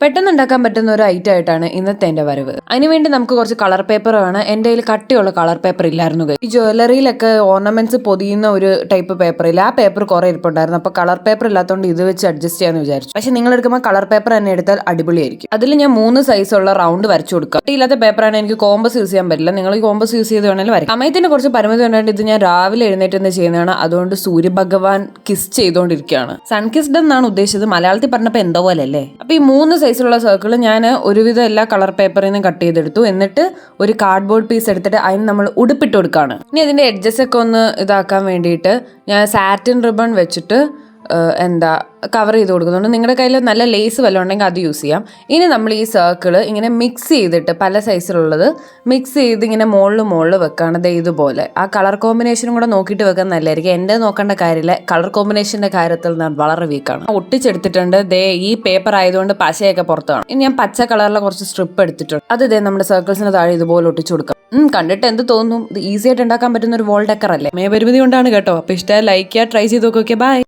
പെട്ടെന്ന് ഉണ്ടാക്കാൻ പറ്റുന്ന ഒരു ഐറ്റം ആയിട്ടാണ് ഇന്നത്തെ എൻ്റെ വരവ്. അതിനുവേണ്ടി നമുക്ക് കുറച്ച് കളർ പേപ്പർ വേണം. എൻ്റെ കയ്യിൽ കട്ടിയുള്ള കളർ പേപ്പർ ഇല്ലായിരുന്നു. ഈ ജ്വല്ലറിയിലൊക്കെ ഓർണമെന്റ്സ് പൊതിയുന്ന ഒരു ടൈപ്പ് പേപ്പർ ഇല്ല, ആ പേപ്പർ കുറെ ഇരിപ്പുണ്ടായിരുന്നു. അപ്പോൾ കളർ പേപ്പർ ഇല്ലാത്തതുകൊണ്ട് ഇത് വെച്ച് അഡ്ജസ്റ്റ് ചെയ്യാന്ന് വിചാരിച്ചു. പക്ഷെ നിങ്ങൾ എടുക്കുമ്പോൾ കളർ പേപ്പർ തന്നെ എടുത്താൽ അടിപൊളിയായിരിക്കും. അതിൽ ഞാൻ 3 സൈസുള്ള റൗണ്ട് വരച്ചു കൊടുക്കാം. കട്ടിയില്ലാത്ത പേപ്പറാണ്, എനിക്ക് കോമ്പസ് യൂസ് ചെയ്യാൻ പറ്റില്ല. നിങ്ങൾ ഈ കോമ്പസ് യൂസ് ചെയ്ത് വേണമെങ്കിൽ വരയ്ക്കാം. സമയത്തിന് കുറച്ച് പരിമിതി ഉണ്ടായിട്ട് ഇത് ഞാൻ രാവിലെ എഴുന്നേറ്റ് തന്നെ ചെയ്യുന്നതാണ്. അതുകൊണ്ട് സൂര്യഭഗവാൻ കിസ് ചെയ്തുകൊണ്ടിരിക്കുകയാണ്. സൺ കിസ്ഡ് എന്നാണ് ഉദ്ദേശിച്ചത്, മലയാളത്തിൽ പറഞ്ഞപ്പോൾ എന്തോ പോലെ അല്ലേ. അപ്പോൾ ഈ 3 സൈസിലുള്ള സർക്കിൾ ഞാൻ ഒരുവിധം എല്ലാ കളർ പേപ്പറിൽ നിന്നും കട്ട് ചെയ്തെടുത്തു. എന്നിട്ട് ഒരു കാർഡ്ബോർഡ് പീസ് എടുത്തിട്ട് അതിന് നമ്മൾ ഉടുപ്പിട്ട് കൊടുക്കുകയാണ്. ഇനി അതിൻ്റെ എഡ്ജസ് ഒക്കെ ഒന്ന് ഇതാക്കാൻ വേണ്ടിയിട്ട് ഞാൻ സാറ്റിൻ റിബൺ വെച്ചിട്ട് കവർ ചെയ്ത് കൊടുക്കുന്നുണ്ട്. നിങ്ങളുടെ കയ്യിൽ നല്ല ലേസ് വല്ലതും ഉണ്ടെങ്കിൽ അത് യൂസ് ചെയ്യാം. ഇനി നമ്മൾ ഈ സർക്കിൾ ഇങ്ങനെ മിക്സ് ചെയ്തിട്ട് പല സൈസിലുള്ളത് മിക്സ് ചെയ്ത് ഇങ്ങനെ മുകളിൽ വെക്കുകയാണ്. ഇതുപോലെ ആ കളർ കോമ്പിനേഷനും കൂടെ നോക്കിയിട്ട് വെക്കാൻ നല്ലതായിരിക്കും. എൻ്റെ നോക്കേണ്ട കാര്യമില്ല, കളർ കോമ്പിനേഷൻ്റെ കാര്യത്തിൽ ഞാൻ വളരെ വീക്കാണ്. ഒട്ടിച്ചെടുത്തിട്ടുണ്ട്. ഈ പേപ്പർ ആയതുകൊണ്ട് പശയൊക്കെ പുറത്താണ്. ഇനി ഞാൻ പച്ച കളറിലെ കുറച്ച് സ്ട്രിപ്പ് എടുത്തിട്ടുണ്ട്. അത് നമ്മുടെ സർക്കിൾസിന് താഴെ ഇതുപോലെ ഒട്ടിച്ചു കൊടുക്കാം. കണ്ടിട്ട് എന്ത് തോന്നുന്നു? ഇത് ഈസി ആയിട്ട് ഉണ്ടാക്കാൻ പറ്റുന്ന ഒരു വോൾ ഡെക്കർ അല്ലേ? പരിമിതി കൊണ്ടാണ് കേട്ടോ. അപ്പോൾ ഇഷ്ടമായി ലൈക്ക് ചെയ്യുക, ട്രൈ ചെയ്ത് നോക്കിയാൽ ബൈ.